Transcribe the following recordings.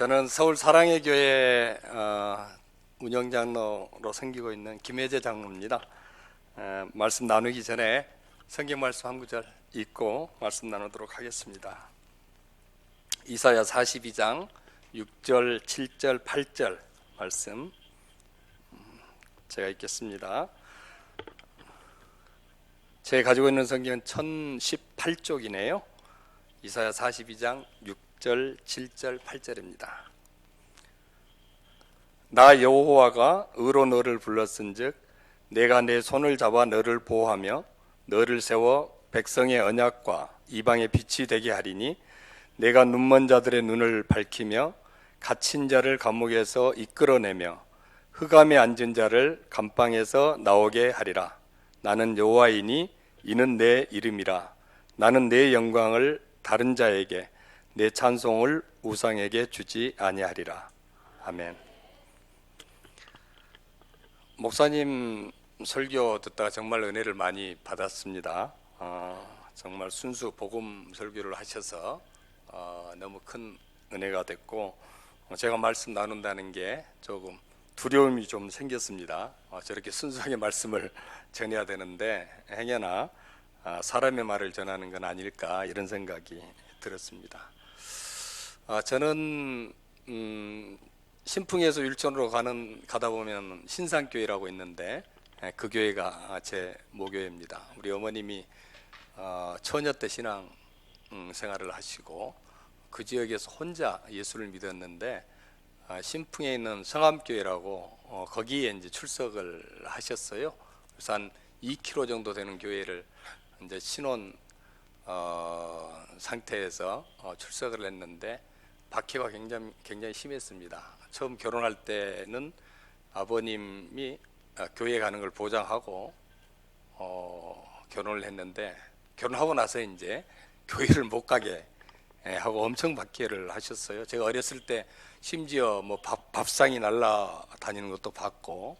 저는 서울 사랑의 교회 운영장로로 섬기고 있는 김혜재 장로입니다. 말씀 나누기 전에 성경 말씀 한 구절 읽고 말씀 나누도록 하겠습니다. 이사야 42장 6절, 7절, 8절 말씀 제가 읽겠습니다. 제가 가지고 있는 성경은 1018쪽이네요. 이사야 42장 6절, 7절, 8절입니다. 나 여호와가 의로 너를 불렀은즉 내가 내 손을 잡아 너를 보호하며 너를 세워 백성의 언약과 이방의 빛이 되게 하리니 내가 눈먼 자들의 눈을 밝히며 갇힌 자를 감옥에서 이끌어내며 흑암에 앉은 자를 감방에서 나오게 하리라. 나는 여호와이니 이는 내 이름이라. 나는 내 영광을 다른 자에게 내 찬송을 우상에게 주지 아니하리라. 아멘. 목사님 설교 듣다가 정말 은혜를 많이 받았습니다. 정말 순수 복음 설교를 하셔서 너무 큰 은혜가 됐고 제가 말씀 나눈다는 게 조금 두려움이 좀 생겼습니다. 저렇게 순수하게 말씀을 전해야 되는데 행여나 사람의 말을 전하는 건 아닐까 이런 생각이 들었습니다. 저는 신풍에서 율천으로 가다 보면 신산교회라고 있는데 그 교회가 제 모교회입니다. 우리 어머님이 처녀 때 신앙 생활을 하시고 그 지역에서 혼자 예수를 믿었는데 신풍에 있는 성암교회라고 거기에 이제 출석을 하셨어요. 그래서 한 2km 정도 되는 교회를 이제 신혼 상태에서 출석을 했는데 박해가 굉장히 심했습니다. 처음 결혼할 때는 아버님이 교회 가는 걸 보장하고 결혼을 했는데 결혼하고 나서 이제 교회를 못 가게 하고 엄청 박해를 하셨어요. 제가 어렸을 때 심지어 뭐 밥상이 날아다니는 것도 봤고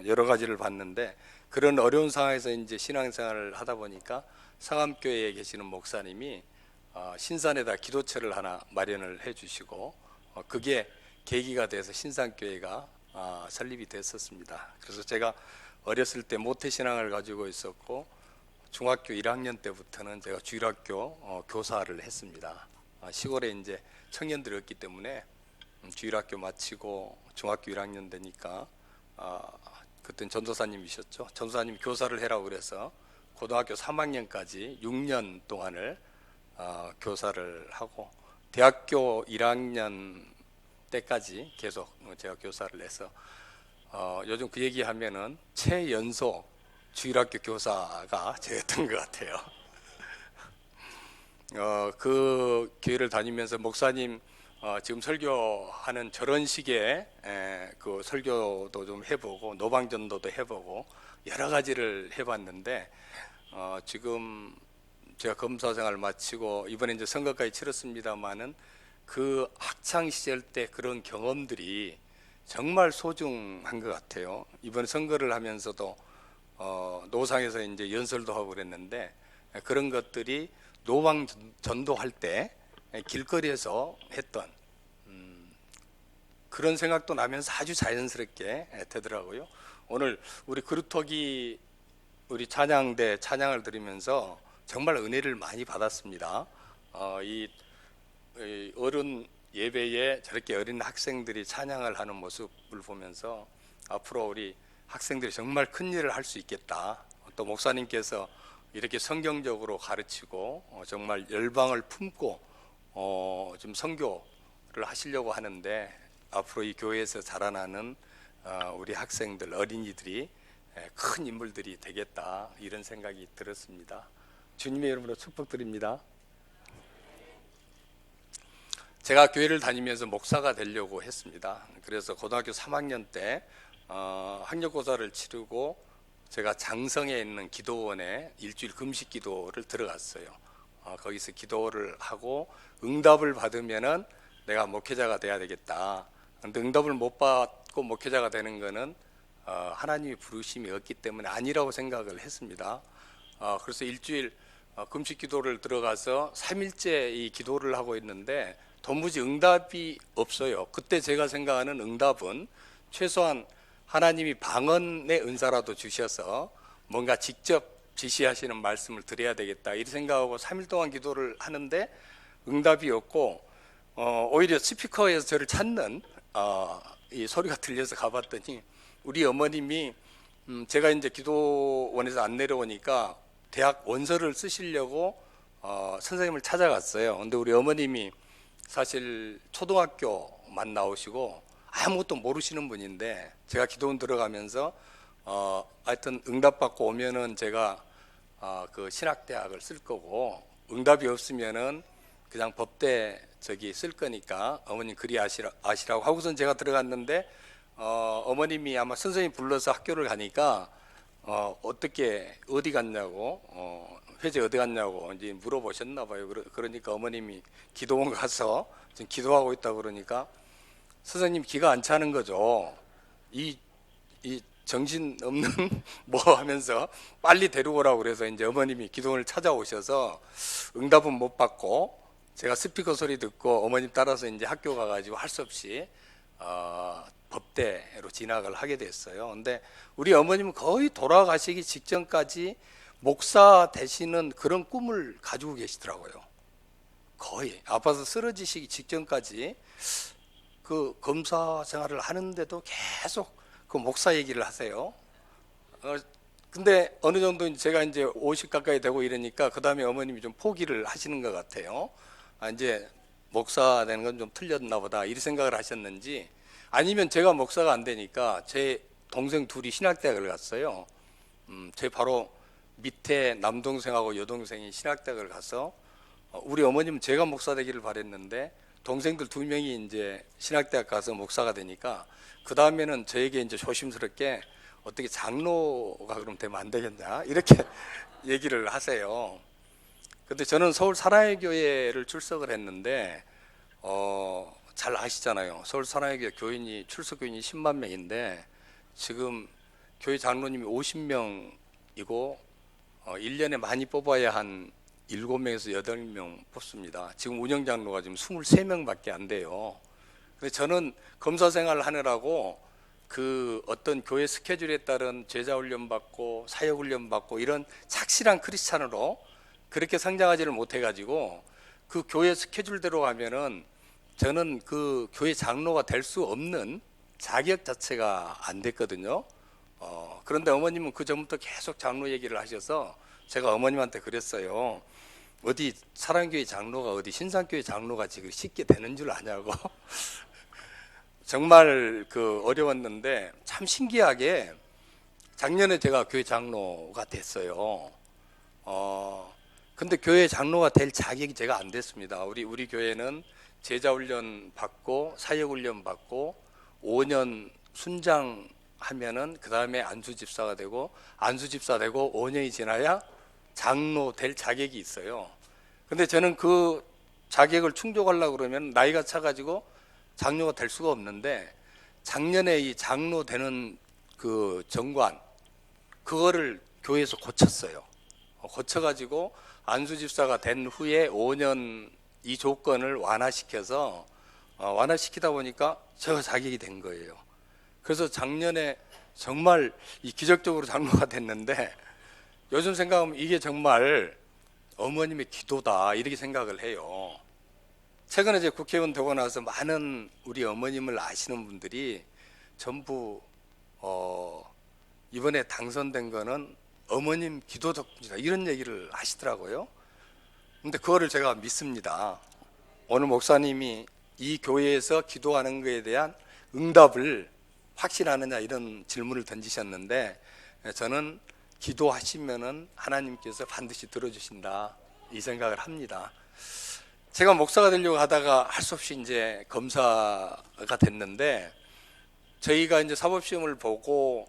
여러 가지를 봤는데 그런 어려운 상황에서 이제 신앙생활을 하다 보니까 상암교회에 계시는 목사님이 신산에다 기도처를 하나 마련을 해주시고 그게 계기가 돼서 신산교회가 설립이 됐었습니다. 그래서 제가 어렸을 때 모태신앙을 가지고 있었고 중학교 1학년 때부터는 제가 주일학교 교사를 했습니다. 시골에 이제 청년들이었기 때문에 주일학교 마치고 중학교 1학년 되니까 그때는 전도사님이셨죠. 전도사님 교사를 해라고 그래서 고등학교 3학년까지 6년 동안을 교사를 하고 대학교 1학년 때까지 계속 제가 교사를 해서 요즘 그 얘기하면은 최연소 주일학교 교사가 저였던 것 같아요. 그 교회를 다니면서 목사님 지금 설교하는 저런 식의 그 설교도 좀 해보고 노방전도도 해보고 여러 가지를 해봤는데 지금 제가 검사생활 마치고 이번에 이제 선거까지 치렀습니다만은 그 학창 시절 때 그런 경험들이 정말 소중한 것 같아요. 이번 선거를 하면서도 노상에서 이제 연설도 하고 그랬는데 그런 것들이 노방 전도할 때 길거리에서 했던 그런 생각도 나면서 아주 자연스럽게 되더라고요. 오늘 우리 그루터기 우리 찬양대 찬양을 들으면서 정말 은혜를 많이 받았습니다. 이 어른 예배에 저렇게 어린 학생들이 찬양을 하는 모습을 보면서 앞으로 우리 학생들이 정말 큰 일을 할 수 있겠다. 또 목사님께서 이렇게 성경적으로 가르치고 정말 열방을 품고 좀 선교를 하시려고 하는데 앞으로 이 교회에서 자라나는 우리 학생들, 어린이들이 큰 인물들이 되겠다 이런 생각이 들었습니다. 주님의 이름으로 축복드립니다. 제가 교회를 다니면서 목사가 되려고 했습니다. 그래서 고등학교 3학년 때 학력고사를 치르고 제가 장성에 있는 기도원에 일주일 금식 기도를 들어갔어요. 거기서 기도를 하고 응답을 받으면은 내가 목회자가 돼야 되겠다. 근데 응답을 못 받고 목회자가 되는 거는 하나님의 부르심이 없기 때문에 아니라고 생각을 했습니다. 그래서 일주일 금식 기도를 들어가서 3일째 이 기도를 하고 있는데 도무지 응답이 없어요. 그때 제가 생각하는 응답은 최소한 하나님이 방언의 은사라도 주셔서 뭔가 직접 지시하시는 말씀을 드려야 되겠다 이 생각하고 3일 동안 기도를 하는데 응답이 없고 오히려 스피커에서 저를 찾는 이 소리가 들려서 가봤더니 우리 어머님이 제가 이제 기도원에서 안 내려오니까 대학 원서를 쓰시려고 선생님을 찾아갔어요. 근데 우리 어머님이 사실 초등학교만 나오시고 아무것도 모르시는 분인데 제가 기도원 들어가면서 하여튼 응답받고 오면은 제가 그 신학대학을 쓸 거고 응답이 없으면은 그냥 법대 저기 쓸 거니까 어머님 그리 아시라고 하고선 제가 들어갔는데 어머님이 아마 선생님 불러서 학교를 가니까 어떻게 어디 갔냐고 회재 어디 갔냐고 이제 물어보셨나 봐요. 그러니까 어머님이 기도원 가서 지금 기도하고 있다고 그러니까 선생님 기가 안 차는 거죠. 이 정신 없는 뭐 하면서 빨리 데리고 오라고 그래서 이제 어머님이 기도원을 찾아오셔서 응답은 못 받고 제가 스피커 소리 듣고 어머님 따라서 이제 학교 가가지고 할 수 없이 법대로 진학을 하게 됐어요. 근데 우리 어머님은 거의 돌아가시기 직전까지 목사 되시는 그런 꿈을 가지고 계시더라고요. 거의 아파서 쓰러지시기 직전까지 그 검사 생활을 하는데도 계속 그 목사 얘기를 하세요. 근데 어느 정도 제가 이제 50 가까이 되고 이러니까 그 다음에 어머님이 좀 포기를 하시는 것 같아요. 이제 목사 되는 건 좀 틀렸나 보다 이 생각을 하셨는지 아니면 제가 목사가 안 되니까 제 동생 둘이 신학대학을 갔어요. 제 바로 밑에 남동생하고 여동생이 신학대학을 가서 우리 어머님은 제가 목사 되기를 바랬는데 동생들 2명이 이제 신학대학 가서 목사가 되니까 그 다음에는 저에게 이제 조심스럽게 어떻게 장로가 그럼 되면 안 되겠냐 이렇게 얘기를 하세요. 근데 저는 서울 사랑의 교회를 출석을 했는데 잘 아시잖아요. 서울 사랑의 교회 교인이 출석 교인이 10만 명인데 지금 교회 장로님이 50명이고 1년에 많이 뽑아야 한 7명에서 8명 뽑습니다. 지금 운영장로가 지금 23명밖에 안 돼요. 근데 저는 검사 생활을 하느라고 그 어떤 교회 스케줄에 따른 제자 훈련 받고 사역 훈련 받고 이런 착실한 크리스찬으로 그렇게 성장하지를 못해 가지고 그 교회 스케줄대로 가면은 저는 그 교회 장로가 될 수 없는 자격 자체가 안 됐거든요. 그런데 어머님은 그 전부터 계속 장로 얘기를 하셔서 제가 어머님한테 그랬어요. 어디 사랑교회 장로가 어디 신상교회 장로가 지금 쉽게 되는 줄 아냐고. 정말 그 어려웠는데 참 신기하게 작년에 제가 교회 장로가 됐어요. 근데 교회 장로가 될 자격이 제가 안 됐습니다. 우리 교회는 제자 훈련 받고 사역 훈련 받고 5년 순장하면은 그 다음에 안수 집사가 되고 안수 집사 되고 5년이 지나야 장로 될 자격이 있어요. 근데 저는 그 자격을 충족하려고 그러면 나이가 차가지고 장로가 될 수가 없는데 작년에 이 장로 되는 그 정관 그거를 교회에서 고쳤어요. 고쳐가지고 안수 집사가 된 후에 5년 이 조건을 완화시켜서 완화시키다 보니까 제가 자격이 된 거예요. 그래서 작년에 정말 이 기적적으로 장로가 됐는데 요즘 생각하면 이게 정말 어머님의 기도다 이렇게 생각을 해요. 최근에 제 국회의원 되고 나서 많은 우리 어머님을 아시는 분들이 전부 이번에 당선된 거는 어머님 기도 덕분이다 이런 얘기를 하시더라고요. 근데 그거를 제가 믿습니다. 오늘 목사님이 이 교회에서 기도하는 것에 대한 응답을 확신하느냐 이런 질문을 던지셨는데 저는 기도하시면은 하나님께서 반드시 들어주신다 이 생각을 합니다. 제가 목사가 되려고 하다가 할 수 없이 이제 검사가 됐는데 저희가 이제 사법시험을 보고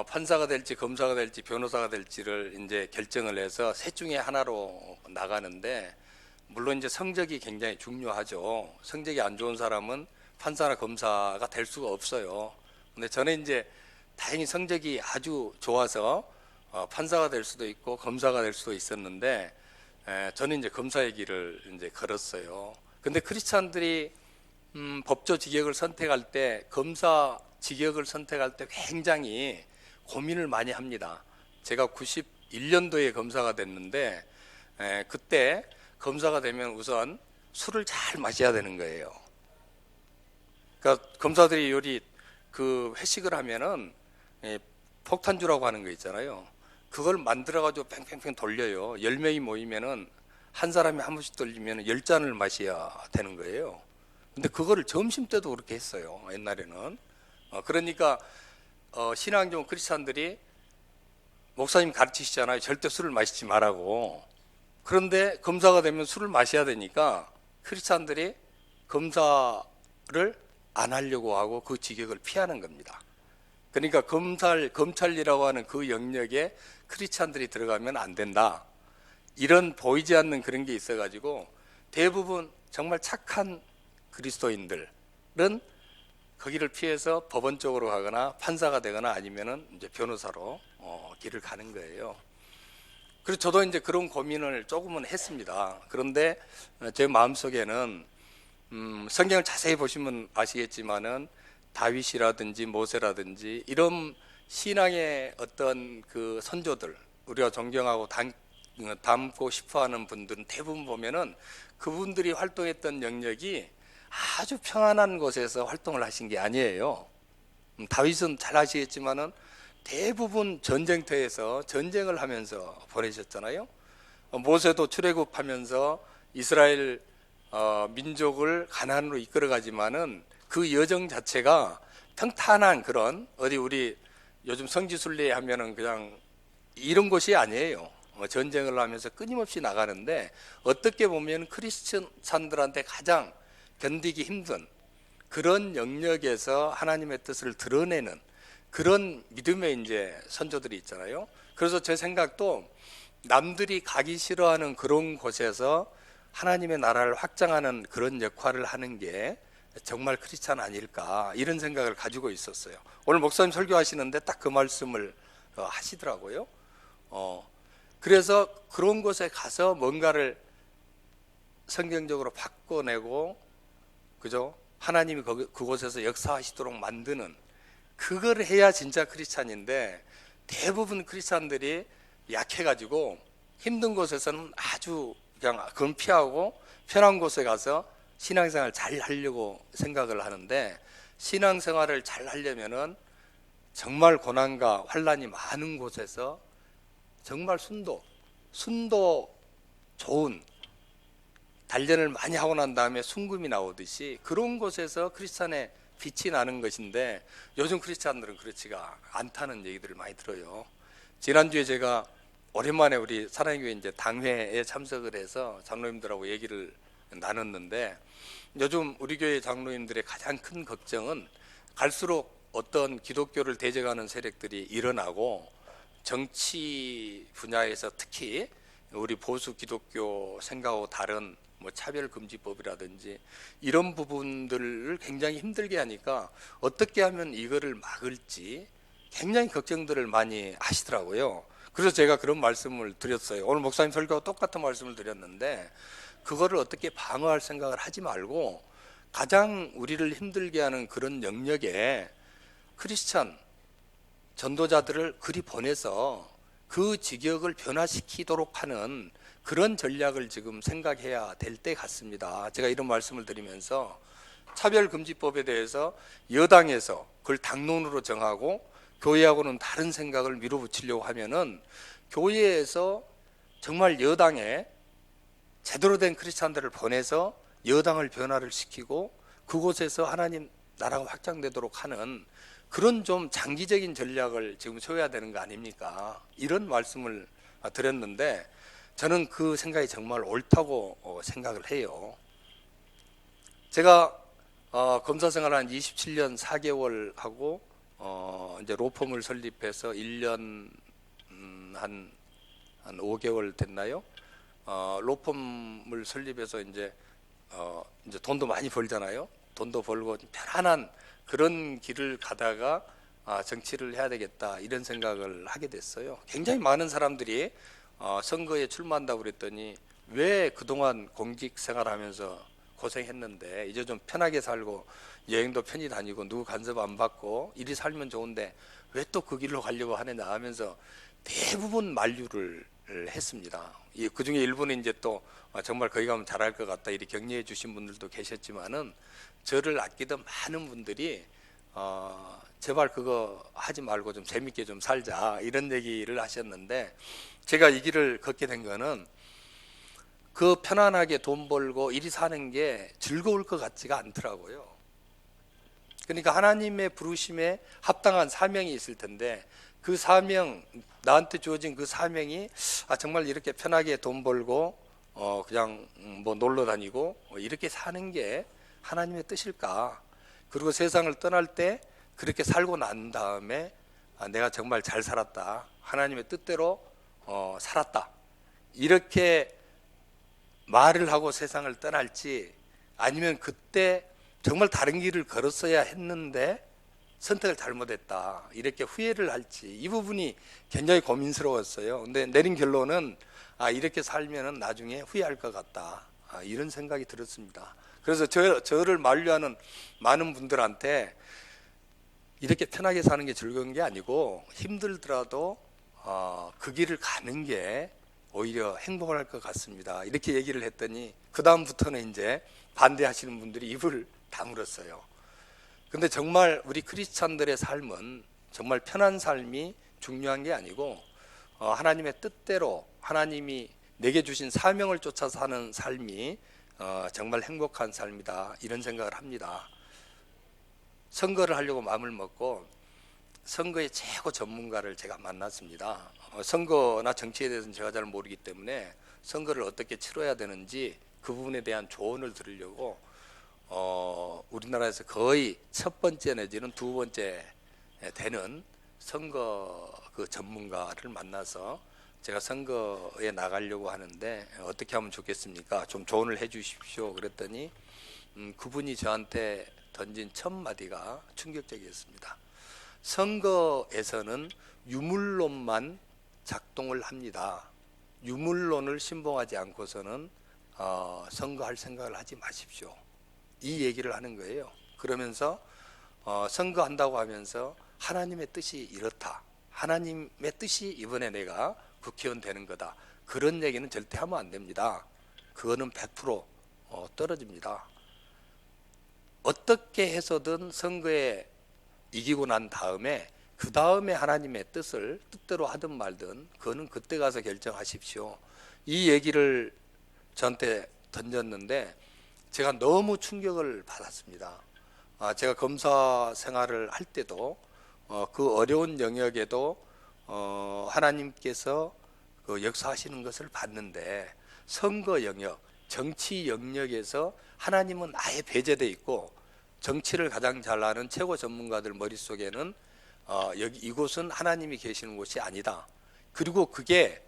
판사가 될지 검사가 될지 변호사가 될지를 이제 결정을 해서 셋 중에 하나로 나가는데 물론 이제 성적이 굉장히 중요하죠. 성적이 안 좋은 사람은 판사나 검사가 될 수가 없어요. 근데 저는 이제 다행히 성적이 아주 좋아서 판사가 될 수도 있고 검사가 될 수도 있었는데 저는 이제 검사의 길을 이제 걸었어요. 근데 크리스찬들이 법조 직역을 선택할 때, 검사 직역을 선택할 때 굉장히 고민을 많이 합니다. 제가 91년도에 검사가 됐는데 그때 검사가 되면 우선 술을 잘 마셔야 되는 거예요. 그러니까 검사들이 요리 그 회식을 하면은 폭탄주라고 하는 거 있잖아요. 그걸 만들어가지고 팽팽팽 돌려요. 10명이 모이면은 한 사람이 한 번씩 돌리면 10잔을 마셔야 되는 거예요. 근데 그거를 점심 때도 그렇게 했어요. 옛날에는. 그러니까 신앙종 크리스찬들이 목사님 가르치시잖아요. 절대 술을 마시지 말라고. 그런데 검사가 되면 술을 마셔야 되니까 크리스찬들이 검사를 안 하려고 하고 그 직역을 피하는 겁니다. 그러니까 검찰이라고 하는 그 영역에 크리스찬들이 들어가면 안 된다. 이런 보이지 않는 그런 게 있어가지고 대부분 정말 착한 그리스도인들은 거기를 피해서 법원 쪽으로 가거나 판사가 되거나 아니면은 이제 변호사로 길을 가는 거예요. 그래서 저도 이제 그런 고민을 조금은 했습니다. 그런데 제 마음속에는 성경을 자세히 보시면 아시겠지만은 다윗이라든지 모세라든지 이런 신앙의 어떤 그 선조들, 우리가 존경하고 닮고 싶어하는 분들은 대부분 보면은 그분들이 활동했던 영역이 아주 평안한 곳에서 활동을 하신 게 아니에요. 다윗은 잘 아시겠지만은 대부분 전쟁터에서 전쟁을 하면서 보내셨잖아요. 모세도 출애굽하면서 이스라엘 민족을 가나안으로 이끌어가지만은 그 여정 자체가 평탄한 그런 어디 우리 요즘 성지순례 하면은 그냥 이런 곳이 아니에요. 전쟁을 하면서 끊임없이 나가는데 어떻게 보면 크리스찬들한테 가장 견디기 힘든 그런 영역에서 하나님의 뜻을 드러내는 그런 믿음의 이제 선조들이 있잖아요. 그래서 제 생각도 남들이 가기 싫어하는 그런 곳에서 하나님의 나라를 확장하는 그런 역할을 하는 게 정말 크리스찬 아닐까 이런 생각을 가지고 있었어요. 오늘 목사님 설교하시는데 딱 그 말씀을 하시더라고요. 그래서 그런 곳에 가서 뭔가를 성경적으로 바꿔내고 그죠? 하나님이 그곳에서 역사하시도록 만드는 그걸 해야 진짜 크리스찬인데 대부분 크리스찬들이 약해가지고 힘든 곳에서는 아주 그냥 금피하고 편한 곳에 가서 신앙생활 잘 하려고 생각을 하는데 신앙생활을 잘 하려면은 정말 고난과 환난이 많은 곳에서 정말 순도 좋은 단련을 많이 하고 난 다음에 순금이 나오듯이 그런 곳에서 크리스찬의 빛이 나는 것인데 요즘 크리스찬들은 그렇지가 않다는 얘기들을 많이 들어요. 지난주에 제가 오랜만에 우리 사랑교회 이제 당회에 참석을 해서 장로님들하고 얘기를 나눴는데 요즘 우리 교회 장로님들의 가장 큰 걱정은 갈수록 어떤 기독교를 대적하는 세력들이 일어나고 정치 분야에서 특히 우리 보수 기독교 생각하고 다른 뭐 차별금지법이라든지 이런 부분들을 굉장히 힘들게 하니까 어떻게 하면 이거를 막을지 굉장히 걱정들을 많이 하시더라고요. 그래서 제가 그런 말씀을 드렸어요. 오늘 목사님 설교와 똑같은 말씀을 드렸는데 그거를 어떻게 방어할 생각을 하지 말고 가장 우리를 힘들게 하는 그런 영역에 크리스찬 전도자들을 그리 보내서 그 직역을 변화시키도록 하는 그런 전략을 지금 생각해야 될 때 같습니다. 제가 이런 말씀을 드리면서 차별금지법에 대해서 여당에서 그걸 당론으로 정하고 교회하고는 다른 생각을 밀어붙이려고 하면은 교회에서 정말 여당에 제대로 된 크리스찬들을 보내서 여당을 변화를 시키고 그곳에서 하나님 나라가 확장되도록 하는 그런 좀 장기적인 전략을 지금 세워야 되는 거 아닙니까? 이런 말씀을 드렸는데 저는 그 생각이 정말 옳다고 생각을 해요. 제가 검사 생활을 한 27년 4개월 하고 이제 로펌을 설립해서 1년 한 5개월 됐나요? 로펌을 설립해서 이제 돈도 많이 벌잖아요. 돈도 벌고 편안한 그런 길을 가다가 정치를 해야 되겠다 이런 생각을 하게 됐어요. 굉장히 많은 사람들이 선거에 출마한다고 그랬더니 왜 그동안 공직 생활하면서 고생했는데 이제 좀 편하게 살고 여행도 편히 다니고 누구 간섭 안 받고 이리 살면 좋은데 왜 또 그 길로 가려고 하느냐 하면서 대부분 만류를 했습니다. 그중에 일부는 이제 또 정말 거기 가면 잘할 것 같다 이렇게 격려해 주신 분들도 계셨지만은 저를 아끼던 많은 분들이 제발 그거 하지 말고 좀 재밌게 좀 살자 이런 얘기를 하셨는데, 제가 이 길을 걷게 된 거는 그 편안하게 돈 벌고 이리 사는 게 즐거울 것 같지가 않더라고요. 그러니까 하나님의 부르심에 합당한 사명이 있을 텐데 그 사명, 나한테 주어진 그 사명이 정말 이렇게 편하게 돈 벌고 그냥 뭐 놀러 다니고 이렇게 사는 게 하나님의 뜻일까? 그리고 세상을 떠날 때 그렇게 살고 난 다음에 내가 정말 잘 살았다, 하나님의 뜻대로 살았다, 이렇게 말을 하고 세상을 떠날지, 아니면 그때 정말 다른 길을 걸었어야 했는데 선택을 잘못했다 이렇게 후회를 할지, 이 부분이 굉장히 고민스러웠어요. 근데 내린 결론은 이렇게 살면은 나중에 후회할 것 같다, 이런 생각이 들었습니다. 그래서 저를 만류하는 많은 분들한테 이렇게 편하게 사는 게 즐거운 게 아니고 힘들더라도 그 길을 가는 게 오히려 행복을 할 것 같습니다, 이렇게 얘기를 했더니 그 다음부터는 이제 반대하시는 분들이 입을 다물었어요. 근데 정말 우리 크리스찬들의 삶은 정말 편한 삶이 중요한 게 아니고 하나님의 뜻대로 하나님이 내게 주신 사명을 쫓아 사는 삶이 정말 행복한 삶이다, 이런 생각을 합니다. 선거를 하려고 마음을 먹고 선거의 최고 전문가를 제가 만났습니다. 선거나 정치에 대해서는 제가 잘 모르기 때문에 선거를 어떻게 치러야 되는지 그 부분에 대한 조언을 들으려고 우리나라에서 거의 첫 번째 내지는 두 번째 되는 선거 그 전문가를 만나서 제가 선거에 나가려고 하는데 어떻게 하면 좋겠습니까? 좀 조언을 해 주십시오. 그랬더니 그분이 저한테 던진 첫 마디가 충격적이었습니다. 선거에서는 유물론만 작동을 합니다. 유물론을 신봉하지 않고서는 선거할 생각을 하지 마십시오, 이 얘기를 하는 거예요. 그러면서 선거한다고 하면서 하나님의 뜻이 이렇다, 하나님의 뜻이 이번에 내가 국회의원 되는 거다, 그런 얘기는 절대 하면 안 됩니다. 그거는 100% 떨어집니다. 어떻게 해서든 선거에 이기고 난 다음에 그 다음에 하나님의 뜻대로 하든 말든 그거는 그때 가서 결정하십시오, 이 얘기를 저한테 던졌는데 제가 너무 충격을 받았습니다. 제가 검사 생활을 할 때도 그 어려운 영역에도 하나님께서 그 역사하시는 것을 봤는데, 선거 영역, 정치 영역에서 하나님은 아예 배제돼 있고 정치를 가장 잘 아는 최고 전문가들 머릿속에는 이곳은 하나님이 계시는 곳이 아니다, 그리고 그게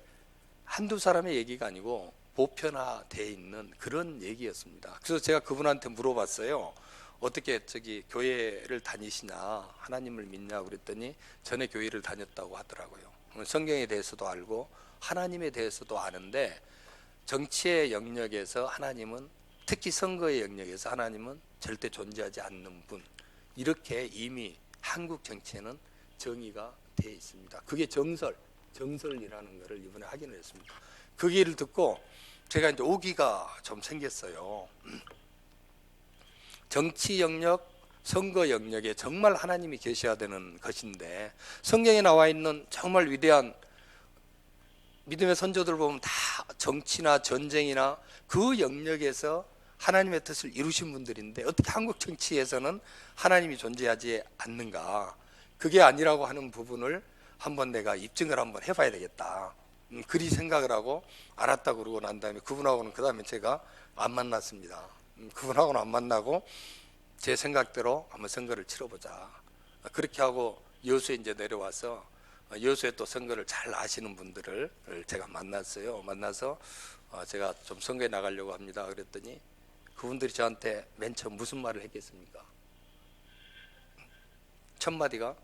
한두 사람의 얘기가 아니고 보편화되어 있는 그런 얘기였습니다. 그래서 제가 그분한테 물어봤어요. 어떻게 교회를 다니시냐, 하나님을 믿냐 그랬더니 전에 교회를 다녔다고 하더라고요. 성경에 대해서도 알고 하나님에 대해서도 아는데 정치의 영역에서 하나님은, 특히 선거의 영역에서 하나님은 절대 존재하지 않는 분, 이렇게 이미 한국 정치에는 정의가 되어 있습니다. 그게 정설이라는 것을 이번에 확인을 했습니다. 그 얘기를 듣고 제가 이제 오기가 좀 생겼어요. 정치 영역, 선거 영역에 정말 하나님이 계셔야 되는 것인데, 성경에 나와 있는 정말 위대한 믿음의 선조들 보면 다 정치나 전쟁이나 그 영역에서 하나님의 뜻을 이루신 분들인데 어떻게 한국 정치에서는 하나님이 존재하지 않는가, 그게 아니라고 하는 부분을 한번 내가 입증을 한번 해봐야 되겠다, 그리 생각을 하고 알았다 그러고 난 다음에 그분하고는 그 다음에 제가 안 만났습니다. 그분하고는 안 만나고 제 생각대로 한번 선거를 치러보자, 그렇게 하고 여수에 이제 내려와서 여수에 또 선거를 잘 아시는 분들을 제가 만났어요. 만나서 제가 좀 선거에 나가려고 합니다 그랬더니 그분들이 저한테 맨 처음 무슨 말을 했겠습니까? 첫 마디가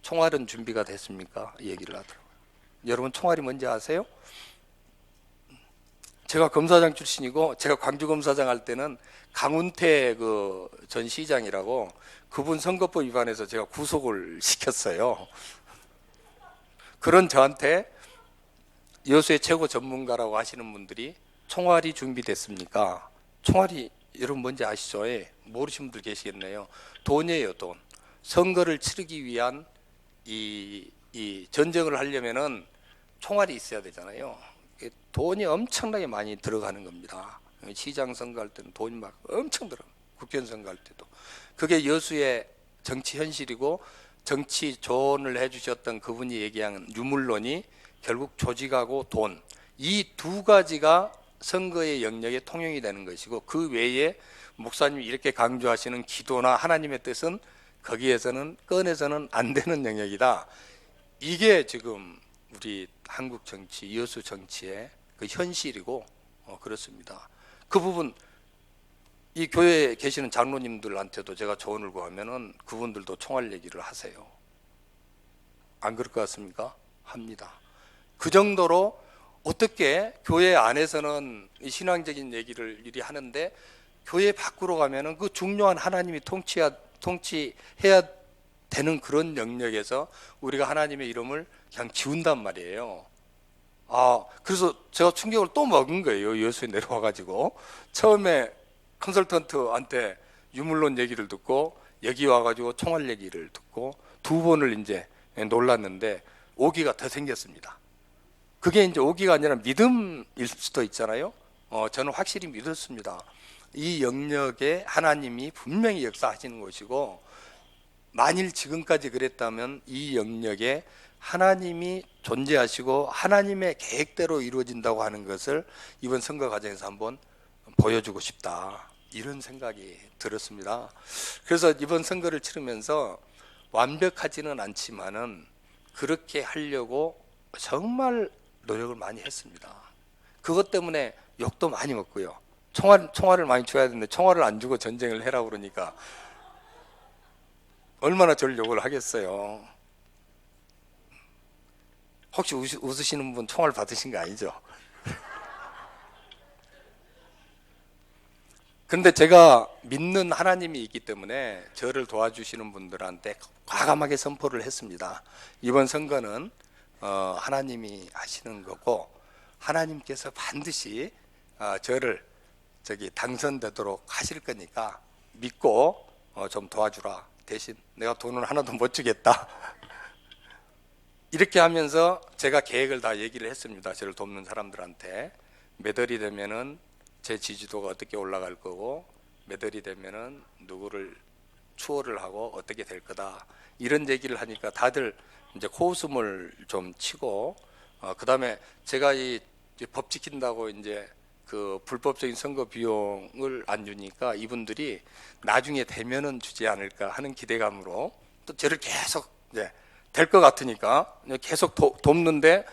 총알은 준비가 됐습니까? 이 얘기를 하더라고요. 여러분 총알이 뭔지 아세요? 제가 검사장 출신이고 제가 광주 검사장 할 때는 강운태 그 전 시장이라고 그분 선거법 위반해서 제가 구속을 시켰어요. 그런 저한테 여수의 최고 전문가라고 하시는 분들이 총알이 준비됐습니까? 총알이 여러분 뭔지 아시죠? 예, 모르시는 분들 계시겠네요. 돈이에요, 돈. 선거를 치르기 위한 이 전쟁을 하려면은 총알이 있어야 되잖아요. 돈이 엄청나게 많이 들어가는 겁니다. 시장 선거할 때는 돈이 막 엄청 들어. 국회의원 선거할 때도. 그게 여수의 정치 현실이고 정치 조언을 해주셨던 그분이 얘기한 유물론이 결국 조직하고 돈, 이 두 가지가 선거의 영역에 통용이 되는 것이고 그 외에 목사님이 이렇게 강조하시는 기도나 하나님의 뜻은 거기에서는 꺼내서는 안 되는 영역이다. 이게 지금 우리 한국 정치, 여수 정치의 그 현실이고 그렇습니다. 그 부분 이 교회에 계시는 장로님들한테도 제가 조언을 구하면은 그분들도 총알 얘기를 하세요. 안 그럴 것 같습니까? 합니다. 그 정도로 어떻게 교회 안에서는 신앙적인 얘기를 이리 하는데 교회 밖으로 가면은 그 중요한 하나님이 통치해야 되는 그런 영역에서 우리가 하나님의 이름을 그냥 지운단 말이에요. 그래서 제가 충격을 또 먹은 거예요. 여수에 내려와가지고 처음에 컨설턴트한테 유물론 얘기를 듣고 여기 와가지고 총알 얘기를 듣고 두 번을 이제 놀랐는데 오기가 더 생겼습니다. 그게 이제 오기가 아니라 믿음일 수도 있잖아요. 저는 확실히 믿었습니다. 이 영역에 하나님이 분명히 역사하시는 것이고 만일 지금까지 그랬다면 이 영역에 하나님이 존재하시고 하나님의 계획대로 이루어진다고 하는 것을 이번 선거 과정에서 한번 보여주고 싶다, 이런 생각이 들었습니다. 그래서 이번 선거를 치르면서 완벽하지는 않지만은 그렇게 하려고 정말 노력을 많이 했습니다. 그것 때문에 욕도 많이 먹고요. 총알을 많이 줘야 되는데 총알을 안 주고 전쟁을 해라 그러니까 얼마나 저를 욕을 하겠어요. 혹시 웃으시는 분 총알 받으신 거 아니죠? 그런데 제가 믿는 하나님이 있기 때문에 저를 도와주시는 분들한테 과감하게 선포를 했습니다. 이번 선거는 하나님이 하시는 거고 하나님께서 반드시 저를 당선되도록 하실 거니까 믿고 좀 도와주라. 대신 내가 돈은 하나도 못 주겠다. 이렇게 하면서 제가 계획을 다 얘기를 했습니다. 저를 돕는 사람들한테 몇 월이 되면은 제 지지도가 어떻게 올라갈 거고 몇 월이 되면은 누구를 추월을 하고 어떻게 될 거다, 이런 얘기를 하니까 다들 이제 코웃음을 좀 치고 그다음에 제가 이 법 지킨다고 이제 그 불법적인 선거 비용을 안 주니까 이분들이 나중에 되면은 주지 않을까 하는 기대감으로 또 저를 계속 이제 될 것 같으니까 계속 돕는데,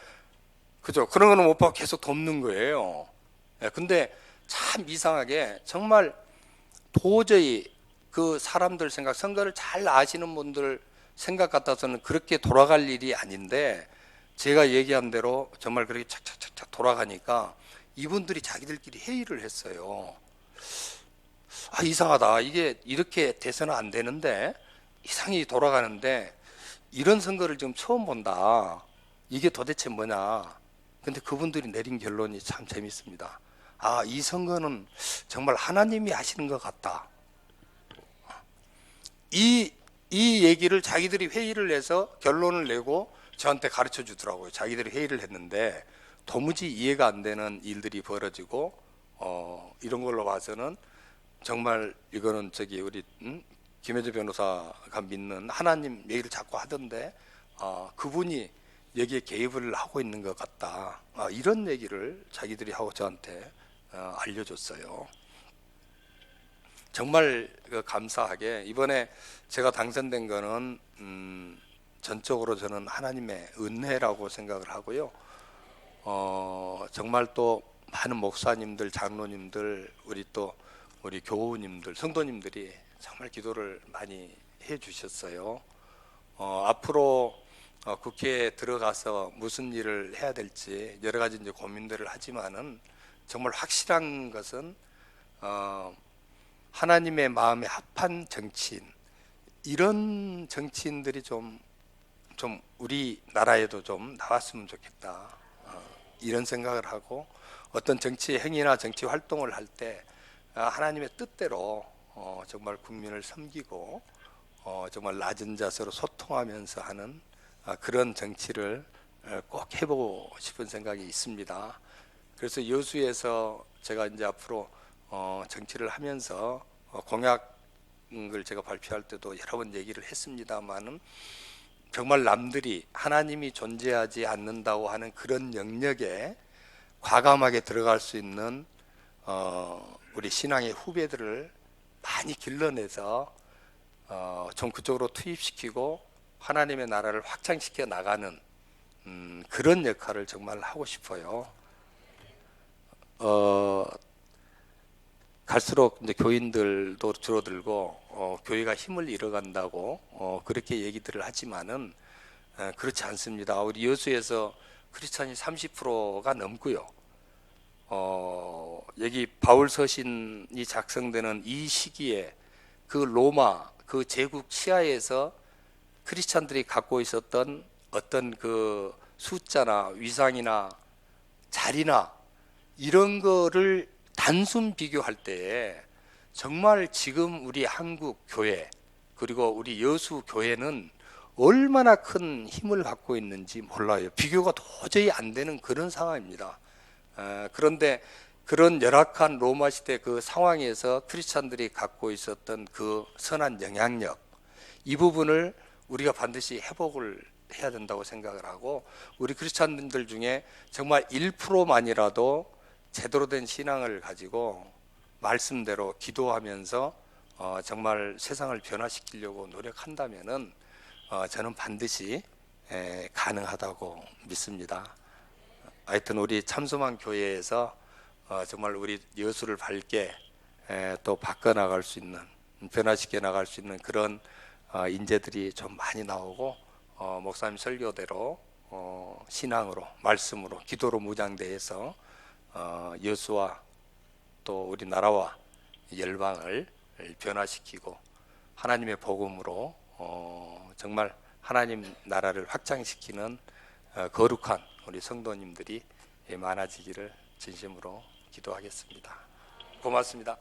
그죠? 그런 거는 못 받고 계속 돕는 거예요. 근데 참 이상하게 정말 도저히 그 사람들 생각, 선거를 잘 아시는 분들 생각 같아서는 그렇게 돌아갈 일이 아닌데 제가 얘기한 대로 정말 그렇게 착착착착 돌아가니까 이분들이 자기들끼리 회의를 했어요. 이상하다. 이게 이렇게 돼서는 안 되는데 이상히 돌아가는데 이런 선거를 지금 처음 본다. 이게 도대체 뭐냐. 근데 그분들이 내린 결론이 참 재밌습니다. 이 선거는 정말 하나님이 하시는 것 같다. 이 얘기를 자기들이 회의를 해서 결론을 내고 저한테 가르쳐 주더라고요. 자기들이 회의를 했는데 도무지 이해가 안 되는 일들이 벌어지고 이런 걸로 봐서는 정말 이거는 우리 김혜재 변호사가 믿는 하나님 얘기를 자꾸 하던데 그분이 여기에 개입을 하고 있는 것 같다. 이런 얘기를 자기들이 하고 저한테 알려줬어요. 정말 감사하게 이번에 제가 당선된 거는 전적으로 저는 하나님의 은혜라고 생각을 하고요. 정말 또 많은 목사님들, 장로님들, 우리 교우님들, 성도님들이 정말 기도를 많이 해주셨어요. 앞으로 국회에 들어가서 무슨 일을 해야 될지 여러 가지 이제 고민들을 하지만은 정말 확실한 것은 하나님의 마음에 합한 정치인, 이런 정치인들이 좀 우리나라에도 좀 나왔으면 좋겠다, 이런 생각을 하고, 어떤 정치 행위나 정치 활동을 할 때 하나님의 뜻대로 정말 국민을 섬기고 정말 낮은 자세로 소통하면서 하는 그런 정치를 꼭 해보고 싶은 생각이 있습니다. 그래서 여수에서 제가 이제 앞으로 정치를 하면서 공약을 제가 발표할 때도 여러 번 얘기를 했습니다만은, 정말 남들이 하나님이 존재하지 않는다고 하는 그런 영역에 과감하게 들어갈 수 있는 우리 신앙의 후배들을 많이 길러내서 좀 그쪽으로 투입시키고 하나님의 나라를 확장시켜 나가는 그런 역할을 정말 하고 싶어요. 갈수록 이제 교인들도 줄어들고 교회가 힘을 잃어간다고 그렇게 얘기들을 하지만은 그렇지 않습니다. 우리 여수에서 크리스찬이 30%가 넘고요. 여기 바울 서신이 작성되는 이 시기에 그 로마 그 제국 치하에서 크리스찬들이 갖고 있었던 어떤 그 숫자나 위상이나 자리나 이런 거를 단순 비교할 때에 정말 지금 우리 한국 교회 그리고 우리 여수 교회는 얼마나 큰 힘을 갖고 있는지 몰라요. 비교가 도저히 안 되는 그런 상황입니다. 그런데 그런 열악한 로마 시대 그 상황에서 크리스찬들이 갖고 있었던 그 선한 영향력, 이 부분을 우리가 반드시 회복을 해야 된다고 생각을 하고, 우리 크리스찬들 중에 정말 1%만이라도 제대로 된 신앙을 가지고 말씀대로 기도하면서 정말 세상을 변화시키려고 노력한다면은 저는 반드시 가능하다고 믿습니다. 하여튼 우리 참소만 교회에서 정말 우리 여수를 밝게 또 바꿔나갈 수 있는, 변화시켜 나갈 수 있는 그런 인재들이 좀 많이 나오고, 목사님 설교대로 신앙으로, 말씀으로, 기도로 무장돼서 여수와 또 우리 나라와 열방을 변화시키고 하나님의 복음으로 정말 하나님 나라를 확장시키는 거룩한 우리 성도님들이 많아지기를 진심으로 기도하겠습니다. 고맙습니다.